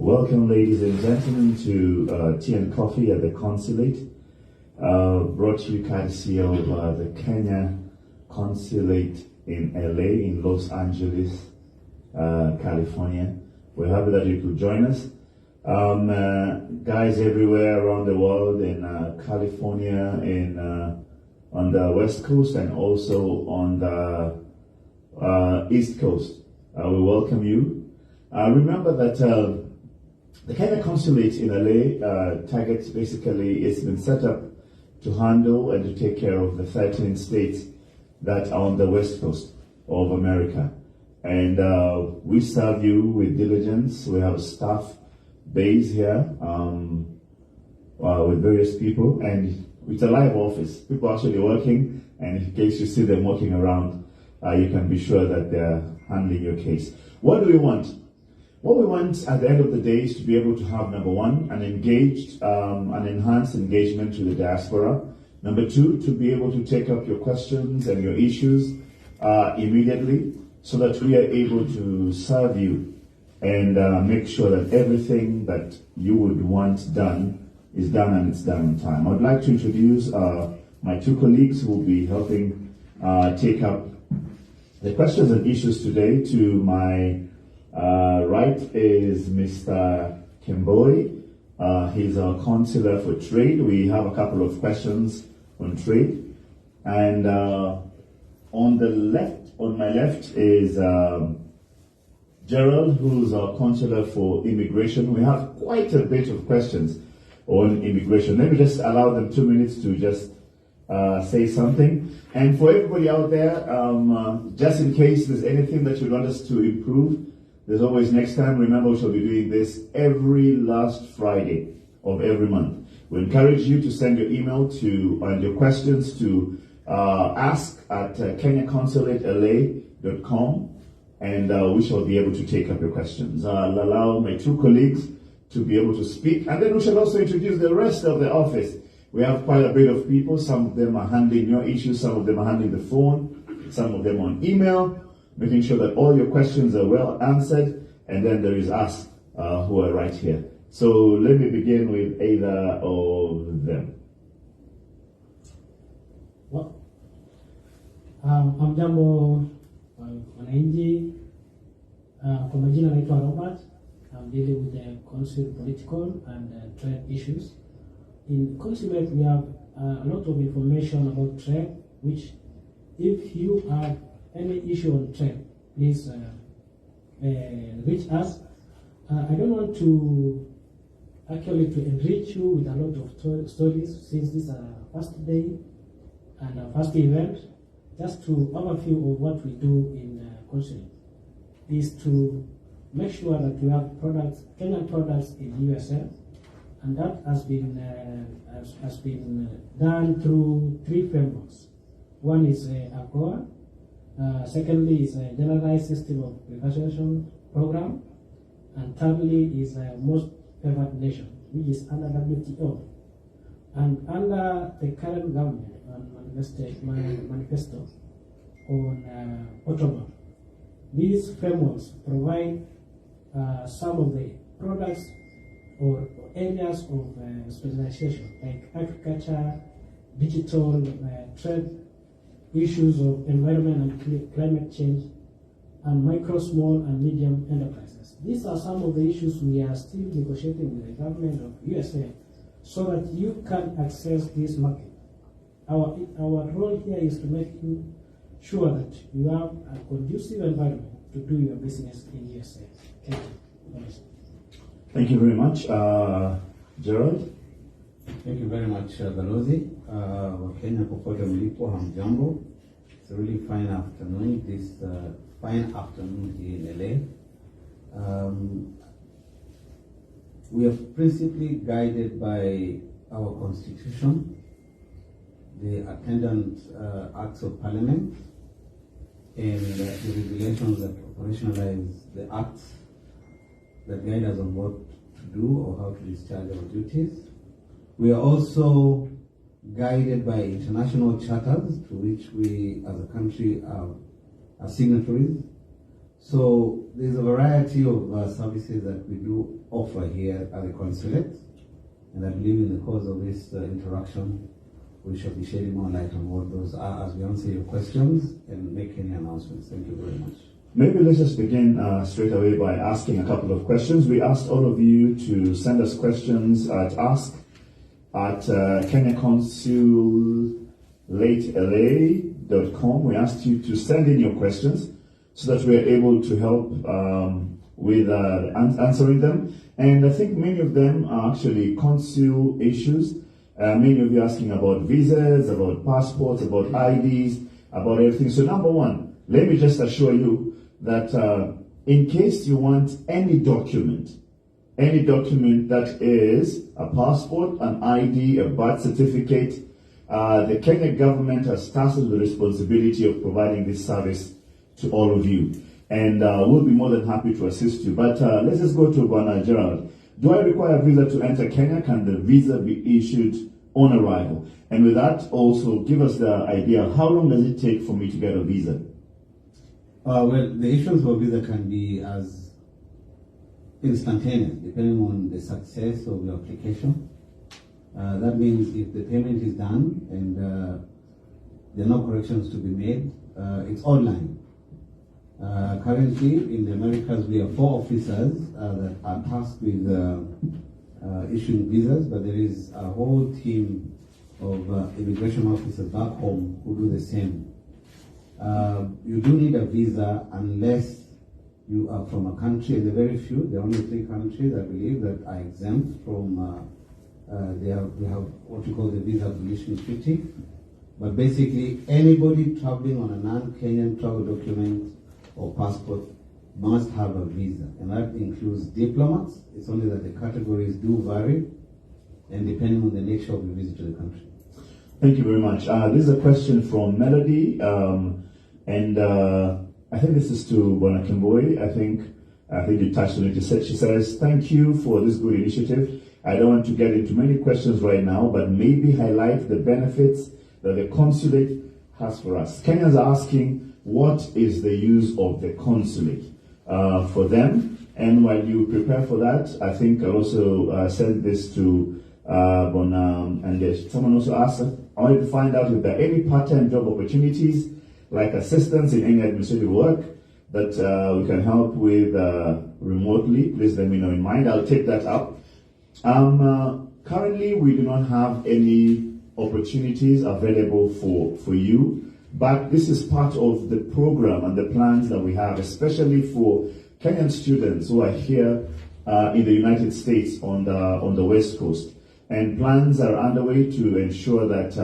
Welcome, ladies and gentlemen, to Tea and Coffee at the Consulate, brought to you courtesy of the Kenya Consulate in LA, in Los Angeles, California. We're happy that you could join us. Guys everywhere around the world, in California, on the West Coast, and also on the East Coast, we welcome you. Remember that the Kenya Consulate in LA targets, basically, it's been set up to handle and to take care of the 13 states that are on the West Coast of America. And we serve you with diligence. We have a staff base here with various people, and it's a live office. People are actually working, and in case you see them walking around, you can be sure that they're handling your case. What do we want? What we want at the end of the day is to be able to have, number one, an engaged, an enhanced engagement to the diaspora. Number two, to be able to take up your questions and your issues immediately, so that we are able to serve you and make sure that everything that you would want done is done, and it's done on time. I'd like to introduce my two colleagues who will be helping take up the questions and issues today. To my right is Mr. Kemboi. He's our Consular for Trade. We have a couple of questions on trade. And on my left is Gerald, who's our Consular for Immigration. We have quite a bit of questions on immigration. Let me just allow them 2 minutes to just say something. And for everybody out there, just in case there's anything that you want us to improve, there's always next time. Remember, we shall be doing this every last Friday of every month. We encourage you to send your email and your questions to ask@kenyaconsulatela.com, and we shall be able to take up your questions. I'll allow my two colleagues to be able to speak, and then we shall also introduce the rest of the office. We have quite a bit of people. Some of them are handling your issues, some of them are handling the phone, some of them on email, making sure that all your questions are well answered, and then there is us who are right here. So let me begin with either of them. Well, Amjambo wananchi, kwa majina naitwa Robert. I'm dealing with the consular political and trade issues. In consulate, we have a lot of information about trade, which if you have any issue on trade, please reach us. I don't want to enrich you with a lot of stories, since this is our first day and our first event. Just to overview of what we do in consulate is to make sure that we have products, Kenyan products in USA, and that has been done through 3 frameworks. One is AGOA. Secondly is a generalized system of repatriation program, and thirdly is most favored nation, which is under WTO. And under the current government manifesto on October, these frameworks provide some of the products or areas of specialization, like agriculture, digital, trade, issues of environment and climate change, and micro, small, and medium enterprises. These are some of the issues we are still negotiating with the government of USA, so that you can access this market. Our role here is to make sure that you have a conducive environment to do your business in USA. Thank you. Thank you very much. Gerald? Thank you very much, Balozi. Wakenya popote mlipo, hamjambo. It's a really fine afternoon, this fine afternoon here in LA. We are principally guided by our constitution, the attendant acts of parliament, and the regulations that operationalize the acts that guide us on what to do or how to discharge our duties. We are also guided by international charters to which we as a country are signatories. So there's a variety of services that we do offer here at the consulate, and I believe in the course of this interaction, we shall be shedding more light on what those are as we answer your questions and make any announcements. Thank you very much. Maybe let's just begin straight away by asking a couple of questions. We asked all of you to send us questions at kenyaconsulate.la.com. We asked you to send in your questions so that we are able to help with answering them. And I think many of them are actually consul issues. Many of you asking about visas, about passports, about IDs, about everything. So number one, let me just assure you that in case you want any document that is a passport, an ID, a birth certificate, the Kenya government has tasked the responsibility of providing this service to all of you. And we'll be more than happy to assist you. But let's just go to Bwana Gerald. Do I require a visa to enter Kenya? Can the visa be issued on arrival? And with that, also give us the idea, how long does it take for me to get a visa? Well, the issuance of a visa can be as instantaneous, depending on the success of your application. That means if the payment is done and there are no corrections to be made, it's online. Currently, in the Americas, we have 4 officers that are tasked with issuing visas, but there is a whole team of immigration officers back home who do the same. You do need a visa unless you are from a country, and there are very few, there are only 3 countries, I believe, that are exempt from, we have what we call the Visa Abolition Treaty. But basically, anybody traveling on a non-Kenyan travel document or passport must have a visa, and that includes diplomats. It's only that the categories do vary, and depending on the nature of the visit to the country. Thank you very much. This is a question from Melody, and I think this is to Bwana Kimboi. I think you touched on it. She says, thank you for this good initiative. I don't want to get into many questions right now, but maybe highlight the benefits that the consulate has for us. Kenyans are asking, what is the use of the consulate for them? And while you prepare for that, I think I'll also send this to Bwana, and someone also asked, I wanted to find out if there are any part-time job opportunities, like assistance in any administrative work that we can help with remotely. Please let me know in mind. I'll take that up. Currently, we do not have any opportunities available for you, but this is part of the program and the plans that we have, especially for Kenyan students who are here in the United States on the West Coast. And plans are underway to ensure that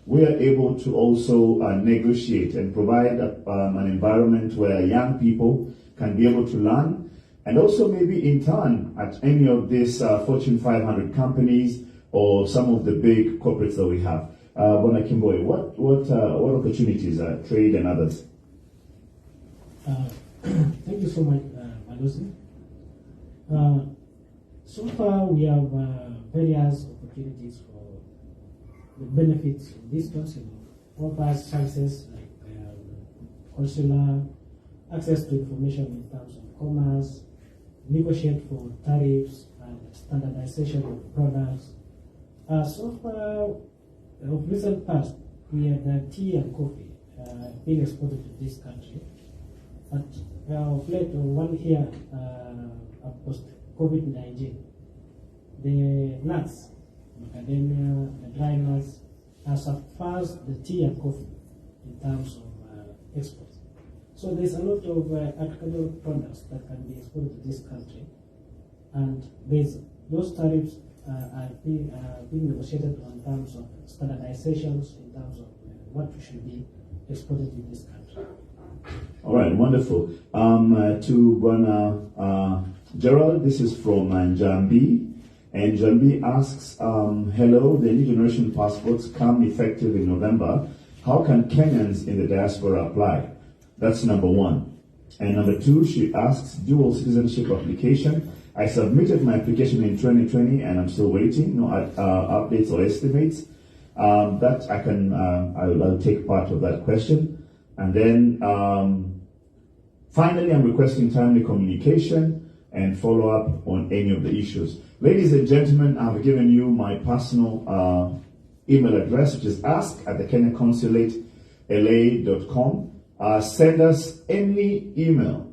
we are able to also negotiate and provide an environment where young people can be able to learn, and also maybe in turn at any of these Fortune 500 companies or some of the big corporates that we have. Bwana Kimboi, what opportunities are trade and others? Thank you so much, Balozi. So far, we have various opportunities for the benefits of this council. Offers services like consular, access to information in terms of commerce, negotiate for tariffs and standardization of products. So far, of recent past, we had tea and coffee being exported to this country. But of late, 1 year post COVID-19, the nuts, macadamia, the dry nuts, have surpassed the tea and coffee in terms of exports. So there's a lot of agricultural products that can be exported to this country, and those tariffs are being negotiated in terms of standardizations, in terms of what should be exported to this country. All right, wonderful. To Bwana Gerald, this is from Njambi, and Njambi asks, hello, the new generation passports come effective in November. How can Kenyans in the diaspora apply? That's number 1. And number 2, she asks, dual citizenship application. I submitted my application in 2020 and I'm still waiting, no updates or estimates. That I'll take part of that question. And then Finally, I'm requesting timely communication and follow up on any of the issues. Ladies and gentlemen, I have given you my personal email address, which is ask@thekenyaconsulate.la.com. Send us any email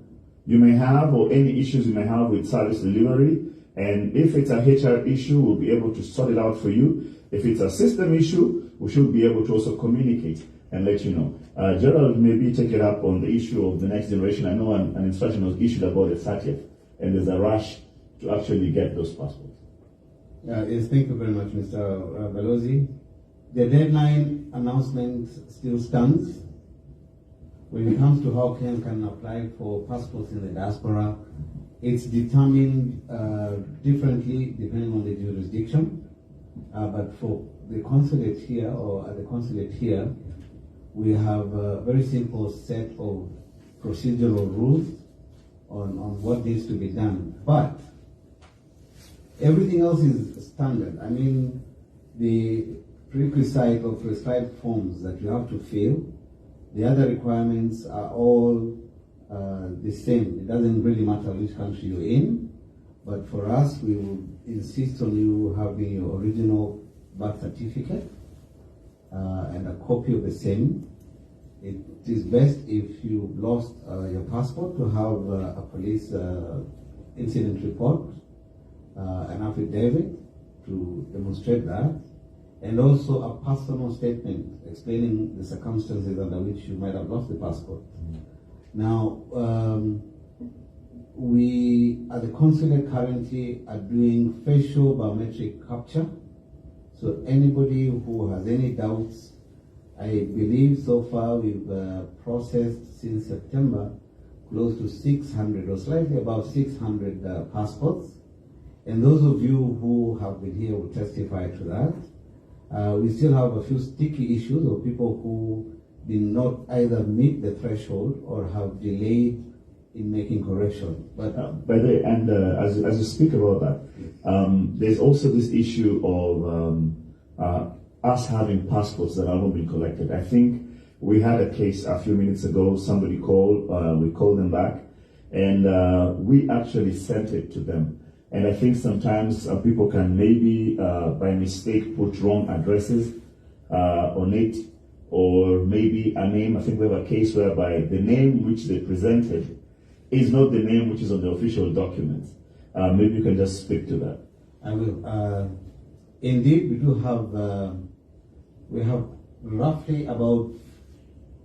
you may have or any issues you may have with service delivery. And if it's a HR issue, we'll be able to sort it out for you. If it's a system issue, we should be able to also communicate and let you know. Gerald, maybe take it up on the issue of the next generation. I know an instruction was issued about the 30th, and there's a rush to actually get those passports. Yes, thank you very much, Mr. Balozi. The deadline announcement still stands. When it comes to how Kenyans can apply for passports in the diaspora, it's determined differently depending on the jurisdiction. But for the consulate here, or at the consulate here, we have a very simple set of procedural rules on what needs to be done. But everything else is standard. I mean, the prerequisite or prescribed forms that you have to fill, the other requirements are all the same. It doesn't really matter which country you're in, but for us, we will insist on you having your original birth certificate and a copy of the same. It is best if you lost your passport to have a police incident report, an affidavit to demonstrate that, and also a personal statement explaining the circumstances under which you might have lost the passport. Now, we at the consulate currently are doing facial biometric capture. So anybody who has any doubts, I believe so far we've processed since September close to 600 or slightly above 600 passports. And those of you who have been here will testify to that. We still have a few sticky issues of people who did not either meet the threshold or have delayed in making correction. But by the way, and as you speak about that, there's also this issue of us having passports that are not being collected. I think we had a case a few minutes ago. Somebody called, we called them back, and we actually sent it to them. And I think sometimes people can maybe by mistake put wrong addresses on it, or maybe a name. I think we have a case whereby the name which they presented is not the name which is on the official documents. Maybe you can just speak to that. I will. Indeed, we do have, we have roughly about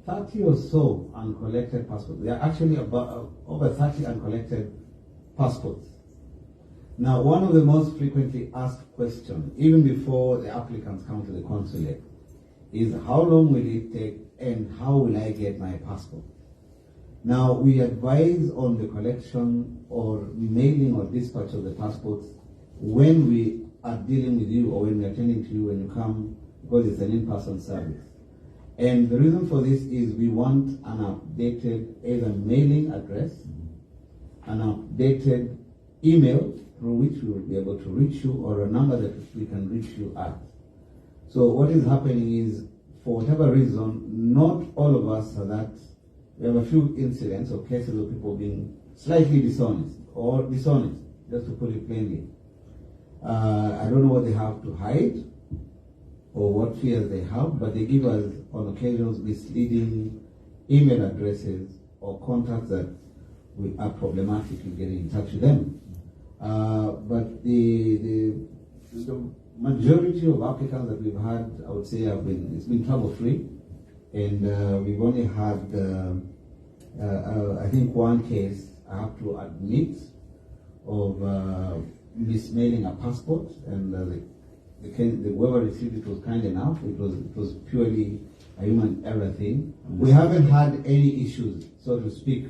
30 or so uncollected passports. There are actually about over 30 uncollected passports. Now, one of the most frequently asked questions, even before the applicants come to the consulate, is how long will it take and how will I get my passport? Now, we advise on the collection or mailing or dispatch of the passports when we are dealing with you or when we are attending to you when you come, because it's an in-person service. And the reason for this is we want an updated either mailing address, an updated email through which we will be able to reach you, or a number that we can reach you at. So what is happening is, for whatever reason, not all of us are that. We have a few incidents or cases of people being slightly dishonest, just to put it plainly. I don't know what they have to hide or what fears they have, but they give us on occasions misleading email addresses or contacts that we are problematic in getting in touch with them. But the majority of applicants that we've had, I would say, it's been trouble-free. And we've only had, I think, one case, I have to admit, of mismailing a passport, and whoever received it was kind enough. It was purely a human error thing. We haven't had any issues, so to speak,